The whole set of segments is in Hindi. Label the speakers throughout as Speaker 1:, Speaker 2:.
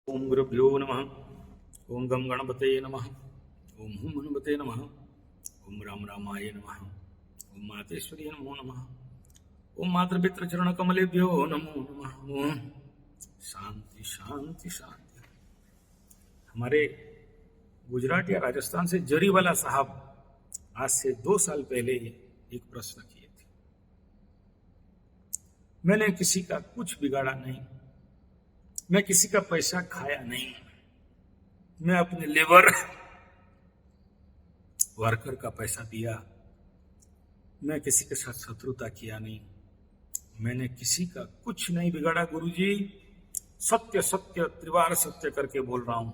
Speaker 1: ओम गुरुभ्यो नमः। ओम गम गणपते नमः। ओम हुम हनुमते नमः। ओम राम रामाय नमः। ओम मातेश्वरी नमो नमः। ओम मातृपितृ चरण कमलेभ्यो नमो नमः। ओम शांति शांति शांति। हमारे गुजरात या राजस्थान से जरीवाला साहब आज से 2 साल पहले एक प्रश्न किए थे। मैंने किसी का कुछ बिगाड़ा नहीं, मैं किसी का पैसा खाया नहीं, मैं अपने लेबर वर्कर का पैसा दिया, मैं किसी के साथ शत्रुता किया नहीं, मैंने किसी का कुछ नहीं बिगाड़ा गुरुजी, सत्य सत्य त्रिवार सत्य करके बोल रहा हूं।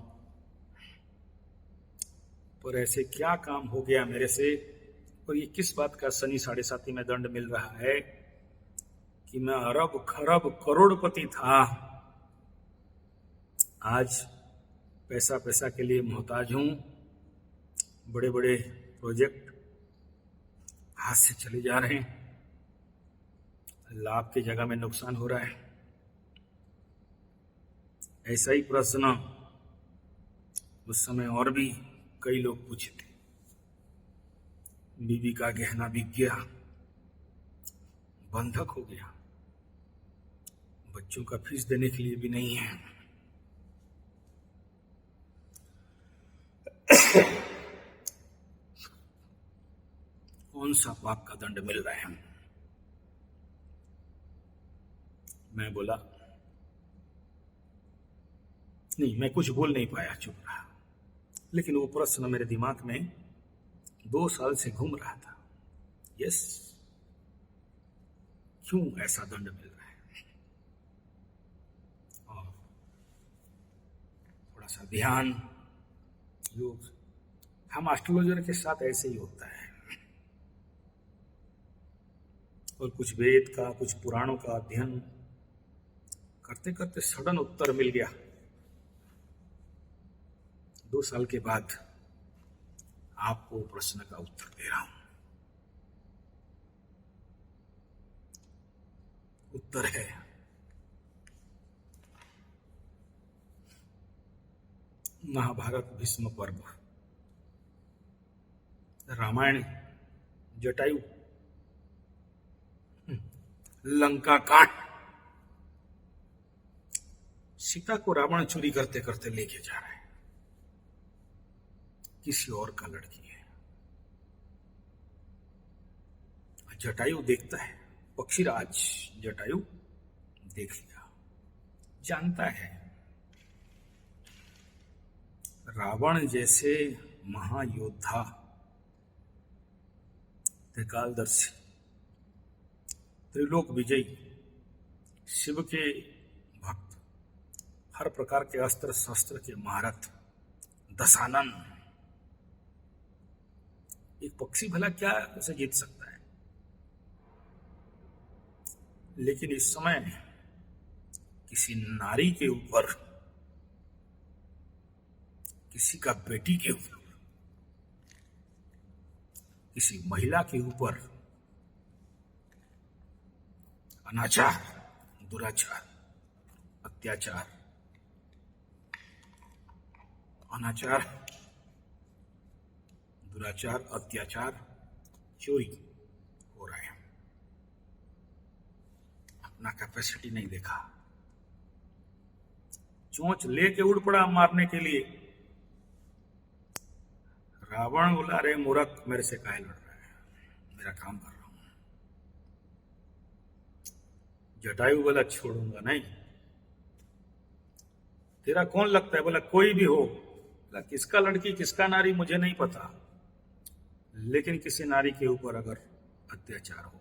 Speaker 1: पर ऐसे क्या काम हो गया मेरे से, और ये किस बात का शनि 7.5 में दंड मिल रहा है कि मैं अरब खरब करोड़पति था, आज पैसा पैसा के लिए मोहताज हूं। बड़े बड़े प्रोजेक्ट हाथ से चले जा रहे हैं, लाभ की जगह में नुकसान हो रहा है। ऐसा ही प्रश्न उस समय और भी कई लोग पूछे थे। बीवी का गहना बिक गया, बंधक हो गया, बच्चों का फीस देने के लिए भी नहीं है। कौन सा पाप का दंड मिल रहा है? मैं बोला नहीं, मैं कुछ बोल नहीं पाया, चुप रहा। लेकिन वो प्रश्न मेरे दिमाग में 2 साल से घूम रहा था। यस, क्यों ऐसा दंड मिल रहा है? और थोड़ा सा ध्यान योग, हम एस्ट्रोलॉजर के साथ ऐसे ही होता है। और कुछ वेद का, कुछ पुराणों का अध्ययन करते करते सडन उत्तर मिल गया। 2 साल के बाद आपको प्रश्न का उत्तर दे रहा हूं। उत्तर है महाभारत भीष्म पर्व, रामायण जटायु, लंका कांड। सीता को रावण चोरी करते करते लेके जा रहा है, किसी और का लड़की है। जटायु देखता है, पक्षीराज जटायु देख लिया, जानता है रावण जैसे महायोद्धा, त्रिकालदर्शी, त्रिलोक विजयी, शिव के भक्त, हर प्रकार के अस्त्र शस्त्र के महारथ, दशानन, एक पक्षी भला क्या उसे जीत सकता है? लेकिन इस समय किसी नारी के ऊपर, किसी का बेटी के ऊपर, किसी महिला के ऊपर अनाचार, दुराचार, अत्याचार, अनाचार, दुराचार, अत्याचार, चोरी हो रहा है। अपना कैपेसिटी नहीं देखा, चोंच लेके उड़ पड़ा मारने के लिए। रावण बोला, अरे मूर्ख, मेरे से काहे लड़ रहा है, मेरा काम कर रहा हूं। जटायु बोला, छोड़ूंगा नहीं। तेरा कौन लगता है? बोला, कोई भी हो। बोला, किसका लड़की, किसका नारी मुझे नहीं पता, लेकिन किसी नारी के ऊपर अगर अत्याचार हो,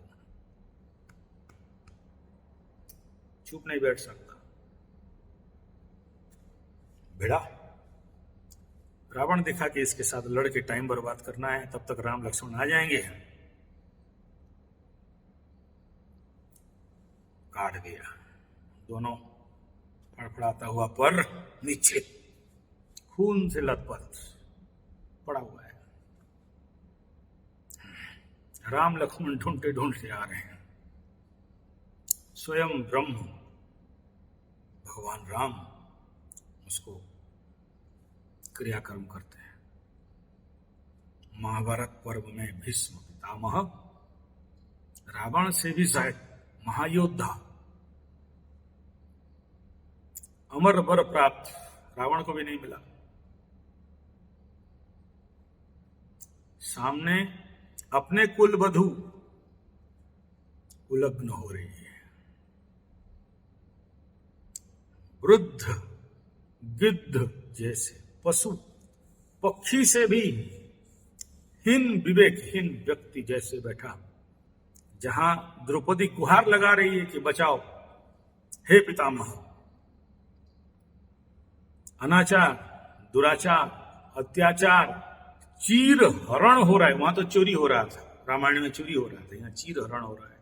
Speaker 1: चुप नहीं बैठ सकता। भिड़ा। रावण देखा कि इसके साथ लड़के टाइम बर्बाद करना है, तब तक राम लक्ष्मण आ जाएंगे, काट दिया। दोनों फड़फड़ाता हुआ पर नीचे खून से लथपथ पड़ा हुआ है। राम लक्ष्मण ढूंढते ढूंढते आ रहे हैं। स्वयं ब्रह्म भगवान राम उसको क्रियाकर्म करते हैं। महाभारत पर्व में भीष्म पितामह रावण से भी शायद महायोद्धा, अमर वर प्राप्त, रावण को भी नहीं मिला। सामने अपने कुल वधू उलग्न हो रही है, वृद्ध गिद्ध जैसे पशु पक्षी से भी हीन विवेकहीन व्यक्ति जैसे बैठा, जहां द्रौपदी गुहार लगा रही है कि बचाओ हे पितामह। अनाचार, दुराचार, अत्याचार, चीर हरण हो रहा है। वहां तो चोरी हो रहा था, रामायण में चोरी हो रहा था, यहां चीर हरण हो रहा है।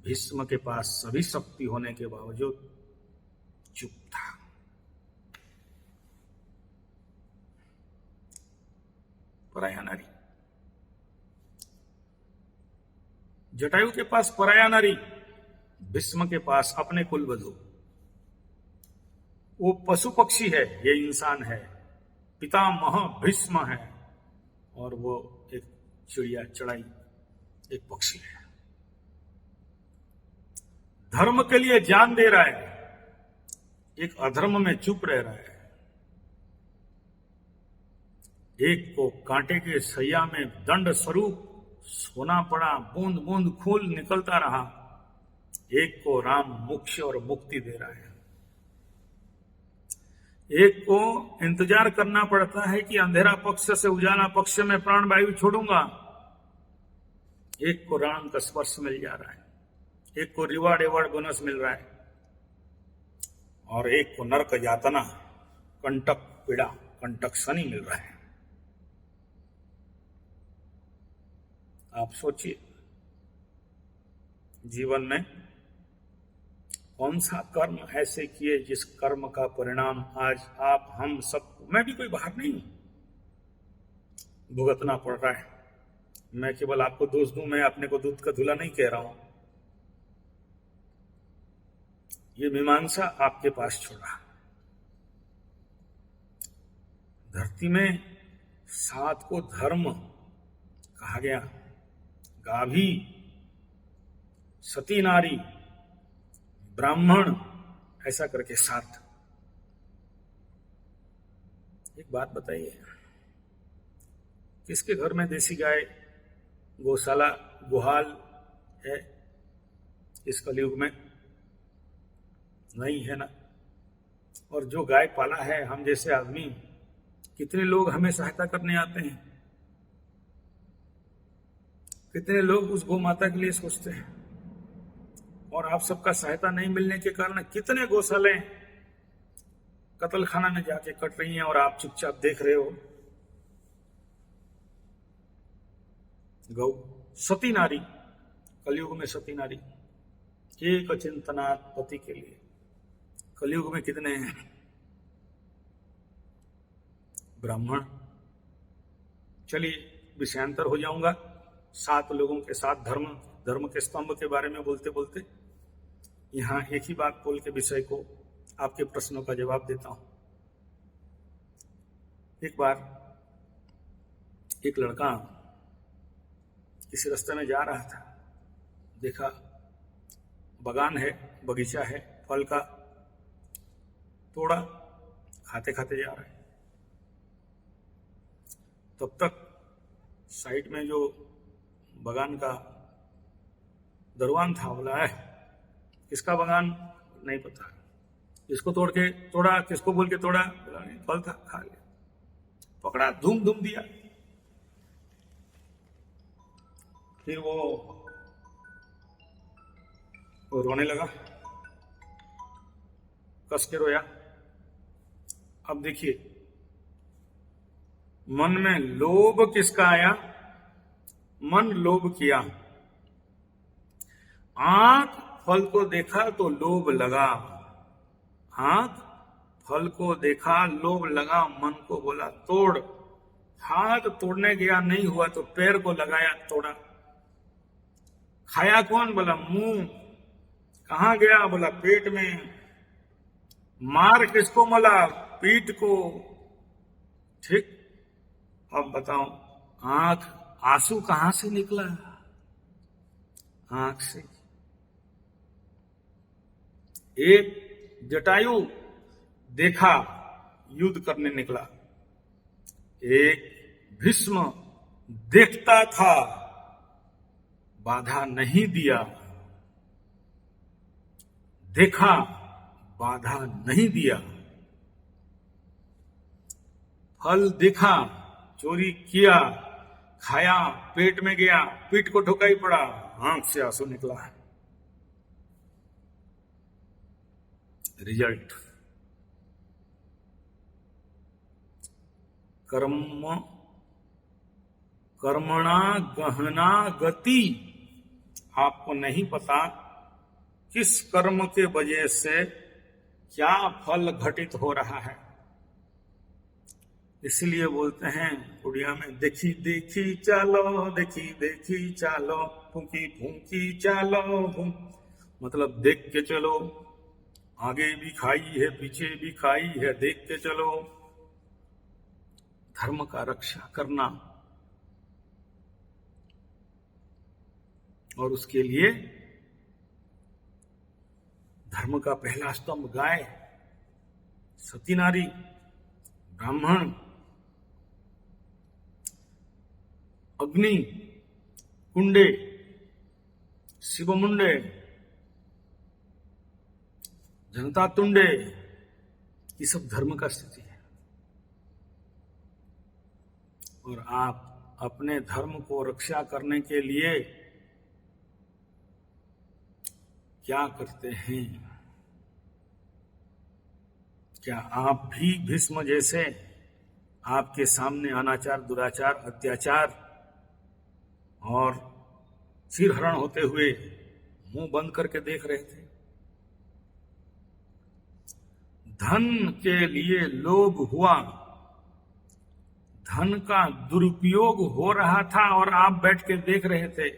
Speaker 1: भीष्म के पास सभी शक्ति होने के बावजूद चुप था। पराया नारी, जटायु के पास पराया नारी, भीष्म के पास अपने कुलवधु। वो पशु पक्षी है, ये इंसान है। पितामह भीष्म है और वो एक चिड़िया चढ़ाई, एक पक्षी है। धर्म के लिए जान दे रहा है, एक अधर्म में चुप रह रहा है। एक को कांटे के सैया में दंड स्वरूप सोना पड़ा, बूंद बूंद खून निकलता रहा। एक को राम मोक्ष और मुक्ति दे रहा है। एक को इंतजार करना पड़ता है कि अंधेरा पक्ष से उजाला पक्ष में प्राण वायु छोड़ूंगा। एक को राम का स्पर्श मिल जा रहा है, एक को रिवार्ड एवार्ड बोनस मिल रहा है, और एक को नरक यातना, कंटक पीड़ा, कंटक शनि मिल रहा है। आप सोचिए, जीवन में कौन सा कर्म ऐसे किए जिस कर्म का परिणाम आज आप हम सब, मैं भी कोई बाहर नहीं, भुगतना पड़ रहा है। मैं केवल आपको दोष दूं, मैं अपने को दूध का धुला नहीं कह रहा हूं। ये मीमांसा आपके पास छोड़ा। धरती में 7 को धर्म कहा गया, गाभी, सती नारी, ब्राह्मण, ऐसा करके 7। एक बात बताइए, किसके घर में देसी गाय, गौशाला, गुहाल है इस कलयुग में? नहीं है ना। और जो गाय पाला है, हम जैसे आदमी, कितने लोग हमें सहायता करने आते हैं, कितने लोग उस गौ माता के लिए सोचते हैं। और आप सबका सहायता नहीं मिलने के कारण कितने गौशालाएं कत्ल खाना में जाके कट रही हैं और आप चुपचाप देख रहे हो। गौ, सती नारी, कलयुग में सती नारी, एक अचिंतनात् पति के लिए। कलयुग में कितने हैं? ब्राह्मण। चलिए विषयांतर हो जाऊंगा। 7 लोगों के साथ धर्म के स्तंभ के बारे में बोलते बोलते यहां एक ही बात बोल के विषय को, आपके प्रश्नों का जवाब देता हूं। एक बार एक लड़का किसी रास्ते में जा रहा था, देखा बगान है, बगीचा है फल का, तोड़ा, खाते खाते जा रहा है। तब तक साइड में जो बगान का दरवान था, बोला है किसका बगान? नहीं पता। किसको तोड़ के तोड़ा, किसको बोल के तोड़ा? बोला नहीं, फल था, खा लिया। पकड़ा, धूम धूम दिया। फिर वो रोने लगा, कस के रोया। अब देखिए, मन में लोभ किसका आया? मन लोभ किया। आंख फल को देखा तो लोभ लगा, आंख फल को देखा, लोभ लगा, मन को बोला तोड़। हाथ तोड़ने गया, नहीं हुआ तो पैर को लगाया, तोड़ा। खाया कौन? बोला मुंह। कहां गया? बोला पेट में। मार किसको मला? पीठ को। ठीक, अब बताओ, आंख, आंसू कहां से निकला? आंख से। एक जटायु देखा युद्ध करने निकला, एक भीष्म देखता था, बाधा नहीं दिया। देखा, बाधा नहीं दिया। फल देखा, चोरी किया, खाया, पेट में गया, पीठ को ठोका ही पड़ा, आंख से आंसू निकला। रिजल्ट, कर्मणा गहना गति। आपको नहीं पता किस कर्म के वजह से क्या फल घटित हो रहा है। इसलिए बोलते हैं उड़िया में, देखी देखी चालो, देखी देखी चालो, फूंकी फूंकी चालो मतलब देख के चलो, आगे भी खाई है पीछे भी खाई है, देख के चलो। धर्म का रक्षा करना, और उसके लिए धर्म का पहला स्तंभ गाय, सती नारी, ब्राह्मण, अग्नि, कुंडे, शिव मुंडे, जनता तुंडे, ये सब धर्म का स्थिति है। और आप अपने धर्म को रक्षा करने के लिए क्या करते हैं? क्या आप भी भीष्म जैसे आपके सामने अनाचार, दुराचार, अत्याचार और सिरहरण होते हुए मुंह बंद करके देख रहे थे? धन के लिए लोभ हुआ, धन का दुरुपयोग हो रहा था और आप बैठ के देख रहे थे।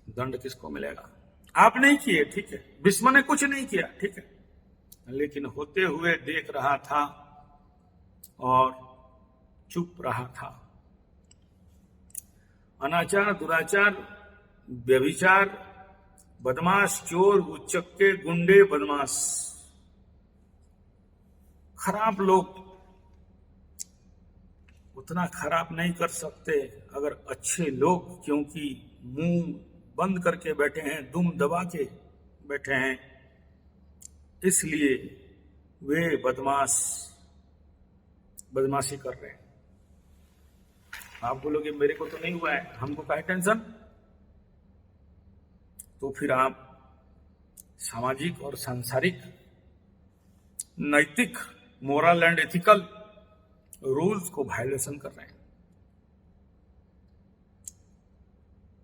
Speaker 1: दंड किसको मिलेगा? आप नहीं किए, ठीक है, भीष्म ने कुछ नहीं किया, ठीक है, लेकिन होते हुए देख रहा था और चुप रहा था। अनाचार, दुराचार, व्यभिचार, बदमाश, चोर, उच्चक्के, गुंडे, बदमाश, खराब लोग उतना खराब नहीं कर सकते अगर अच्छे लोग, क्योंकि मुंह बंद करके बैठे हैं, दुम दबा के बैठे हैं, इसलिए वे बदमाशी कर रहे हैं। आप बोलोगे मेरे को तो नहीं हुआ है, हमको काहे टेंशन? तो फिर आप सामाजिक और सांसारिक, नैतिक, मोरल एंड एथिकल रूल्स को वायलेशन कर रहे हैं।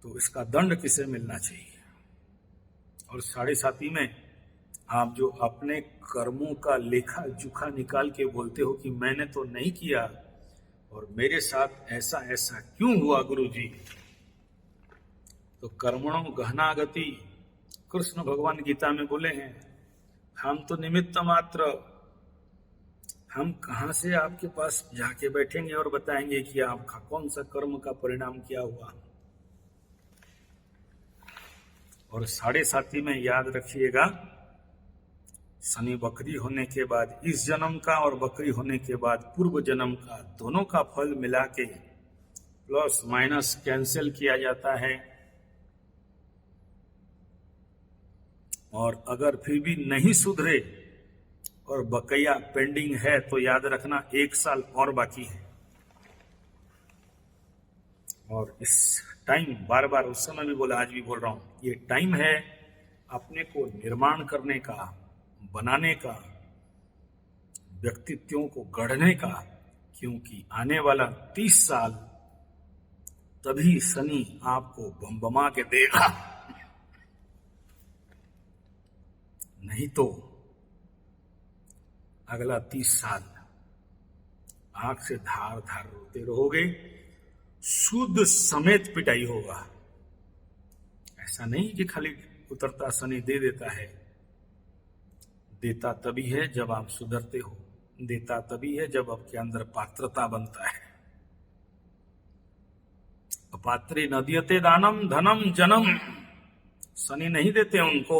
Speaker 1: तो इसका दंड किसे मिलना चाहिए? और 7.5 में आप जो अपने कर्मों का लेखा जोखा निकाल के बोलते हो कि मैंने तो नहीं किया और मेरे साथ ऐसा ऐसा क्यों हुआ गुरुजी, तो कर्मणों गहना गति, कृष्ण भगवान गीता में बोले हैं, हम तो निमित्त मात्र, हम कहां से आपके पास जाके बैठेंगे और बताएंगे कि आपका कौन सा कर्म का परिणाम क्या हुआ। और 7.5 में याद रखिएगा, शनि बकरी होने के बाद इस जन्म का और बकरी होने के बाद पूर्व जन्म का, दोनों का फल मिला के प्लस माइनस कैंसिल किया जाता है। और अगर फिर भी नहीं सुधरे और बकैया पेंडिंग है तो याद रखना 1 साल और बाकी है। और इस टाइम, बार बार उस समय भी बोला, आज भी बोल रहा हूं, ये टाइम है अपने को निर्माण करने का, बनाने का, व्यक्तित्वों को गढ़ने का, क्योंकि आने वाला 30 साल तभी शनि आपको बमबमा के देगा, नहीं तो अगला 30 साल आंख से धार धार रोते रहोगे, शुद्ध समेत पिटाई होगा। ऐसा नहीं कि खाली उतरता शनि दे देता है, देता तभी है जब आप सुधरते हो, देता तभी है जब आपके अंदर पात्रता बनता है। अपात्रे न दियते दानम धनम जनम, शनि नहीं देते उनको।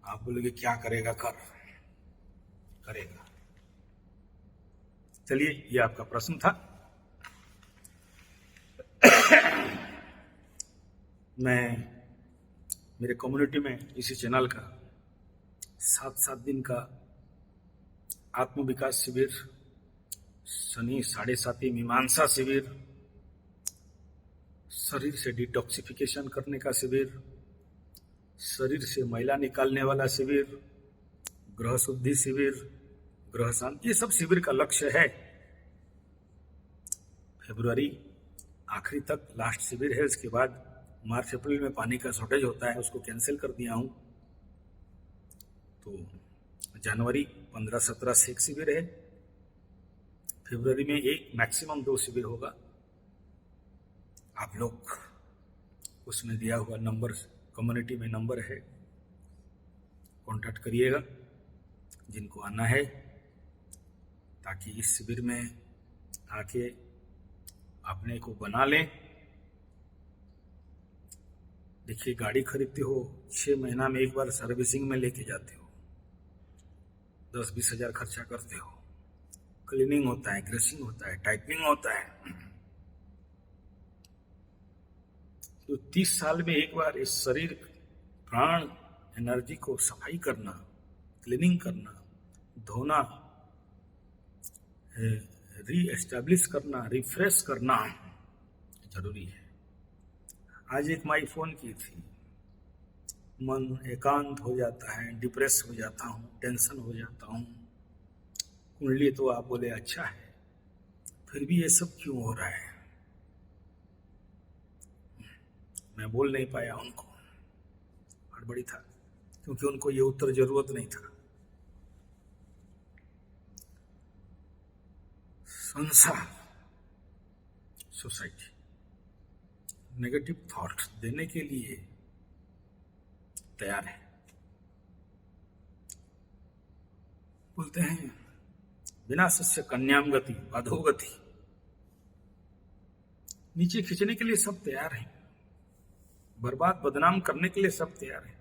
Speaker 1: आप बोलोगे क्या करेगा, करेगा। चलिए, ये आपका प्रश्न था। मैं मेरे कम्युनिटी में इसी चैनल का 7 दिन का आत्म विकास शिविर, शनि 7.5 मीमांसा शिविर, शरीर से डिटॉक्सिफिकेशन करने का शिविर, शरीर से मैला निकालने वाला शिविर, ग्रह शुद्धि शिविर, ग्रह शांति, ये सब शिविर का लक्ष्य है। फरवरी आखिरी तक लास्ट शिविर है। इसके बाद मार्च अप्रैल में पानी का शॉर्टेज होता है, उसको कैंसिल कर दिया हूं। तो जनवरी 15-17 से एक शिविर है, फरवरी में एक मैक्सिमम 2 शिविर होगा। आप लोग उसमें दिया हुआ नंबर, कम्युनिटी में नंबर है, कांटेक्ट करिएगा जिनको आना है, ताकि इस शिविर में आके अपने को बना लें। देखिए, गाड़ी खरीदते हो, 6 महीना में एक बार सर्विसिंग में लेके जाते हो, 10-20 हजार खर्चा करते हो, क्लीनिंग होता है, ग्रेसिंग होता है, टाइपिंग होता है। तो 30 साल में एक बार इस शरीर, प्राण, एनर्जी को सफाई करना, क्लीनिंग करना, धोना, री एस्टैब्लिश करना, रिफ्रेश करना जरूरी है। आज एक माई फोन की थी, मन एकांत हो जाता है, डिप्रेस हो जाता हूँ, टेंशन हो जाता हूँ। कुंडली तो आप बोले अच्छा है, फिर भी ये सब क्यों हो रहा है? मैं बोल नहीं पाया उनको, हड़बड़ी था, क्योंकि उनको ये उत्तर जरूरत नहीं था। संसार, सोसाइटी नेगेटिव थॉट देने के लिए तैयार है। बोलते हैं विनाशस्य कन्याम गति अधोगति, नीचे खींचने के लिए सब तैयार हैं, बर्बाद बदनाम करने के लिए सब तैयार हैं,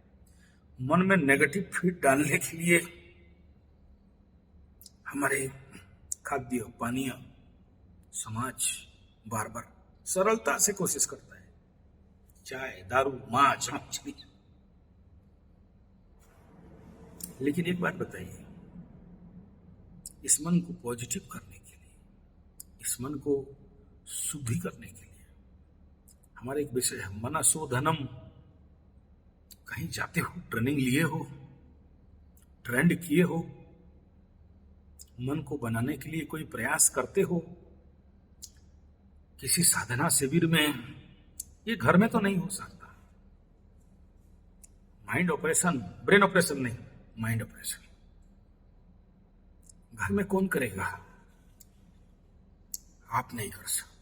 Speaker 1: मन में नेगेटिव फीड डालने के लिए हमारे खाद्य पानीय समाज बार बार सरलता से कोशिश करता है, चाय, दारू, मांस, मछली। लेकिन एक बात बताइए, इस मन को पॉजिटिव करने के लिए, इस मन को शुद्धि करने के लिए हमारा एक विषय है मनसोधनम। कहीं जाते हो, ट्रेनिंग लिए हो, ट्रेंड किए हो, मन को बनाने के लिए कोई प्रयास करते हो, किसी साधना शिविर में, ये घर में तो नहीं हो सकता। माइंड ऑपरेशन, ब्रेन ऑपरेशन नहीं, माइंड ऑपरेशन घर में कौन करेगा? आप नहीं कर सकते।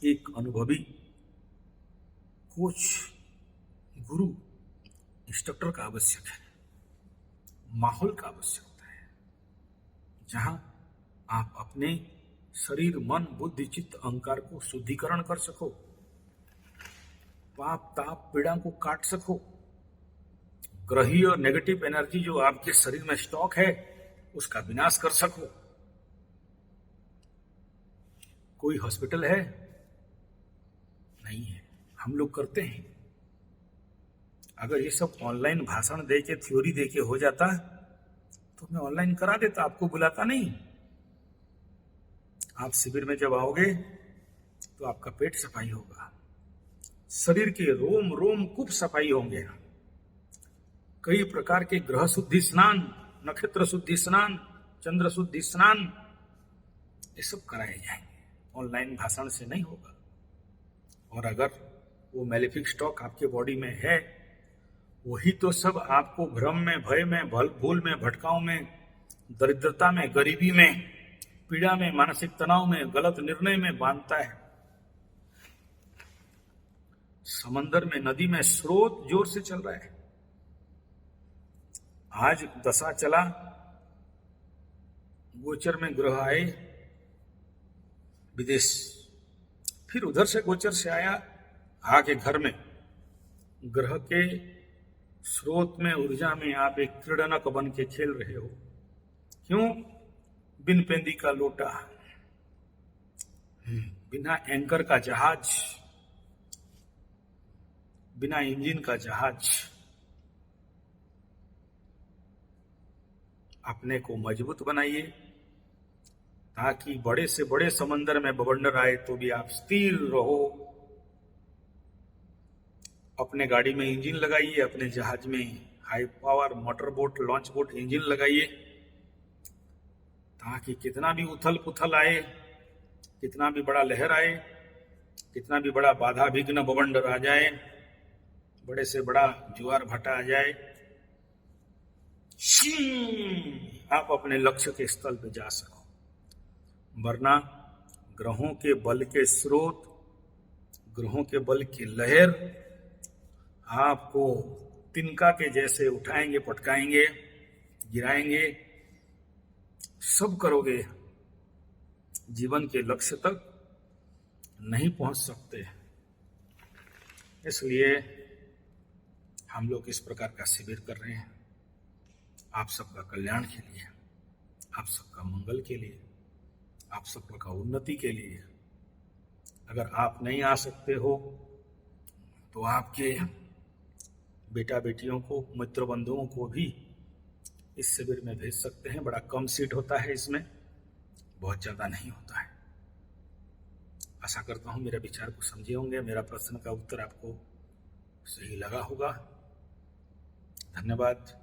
Speaker 1: एक अनुभवी कोच, गुरु, इंस्ट्रक्टर का आवश्यक है, माहौल का आवश्यक होता है, जहां आप अपने शरीर, मन, बुद्धि, चित्त, अहंकार को शुद्धिकरण कर सको, पाप, ताप, पीड़ा को काट सको, ग्रही और नेगेटिव एनर्जी जो आपके शरीर में स्टॉक है उसका विनाश कर सको। कोई हॉस्पिटल है? नहीं है। हम लोग करते हैं। अगर ये सब ऑनलाइन भाषण दे के, थ्योरी दे के हो जाता तो मैं ऑनलाइन करा देता, आपको बुलाता नहीं। आप शिविर में जब आओगे तो आपका पेट सफाई होगा, शरीर के रोम रोम कुप सफाई होंगे, कई प्रकार के ग्रह शुद्धि स्नान, नक्षत्र शुद्धि स्नान, चंद्र शुद्धि स्नान, ये सब कराए जाएंगे। ऑनलाइन भाषण से नहीं होगा। और अगर वो मैलेफिक स्टॉक आपके बॉडी में है, वही तो सब आपको भ्रम में, भय में, भूल में, भटकाव में, दरिद्रता में, गरीबी में, पीड़ा में, मानसिक तनाव में, गलत निर्णय में बांधता है। समंदर में, नदी में स्रोत जोर से चल रहा है, आज दशा चला, गोचर में ग्रह आए विदेश, फिर उधर से गोचर से आया आके घर में। ग्रह के स्रोत में, ऊर्जा में आप एक क्रीड़नक बन के खेल रहे हो। क्यों? बिन पेंदी का लोटा, बिना एंकर का जहाज, बिना इंजन का जहाज। अपने को मजबूत बनाइए ताकि बड़े से बड़े समंदर में बवंडर आए तो भी आप स्थिर रहो। अपने गाड़ी में इंजन लगाइए, अपने जहाज में high power motor boat, launch boat engine लगाइए, ताकि कितना भी उथल पुथल आए, कितना भी बड़ा लहर आए, कितना भी बड़ा बाधा विघ्न बवंडर आ जाए, बड़े से बड़ा ज्वार भाटा आ जाए, आप अपने लक्ष्य के स्थल पे जा सको। वरना ग्रहों के बल के स्रोत, ग्रहों के बल की लहर आपको तिनका के जैसे उठाएंगे, पटकाएंगे, गिराएंगे, सब करोगे, जीवन के लक्ष्य तक नहीं पहुंच सकते। इसलिए हम लोग इस प्रकार का शिविर कर रहे हैं, आप सबका कल्याण के लिए, आप सबका मंगल के लिए, आप सबका उन्नति के लिए। अगर आप नहीं आ सकते हो तो आपके बेटा बेटियों को, मित्र बंधुओं को भी इस शिविर में भेज सकते हैं। बड़ा कम सीट होता है इसमें, बहुत ज्यादा नहीं होता है। आशा करता हूं मेरे विचार को समझे होंगे, मेरा प्रश्न का उत्तर आपको सही लगा होगा। धन्यवाद।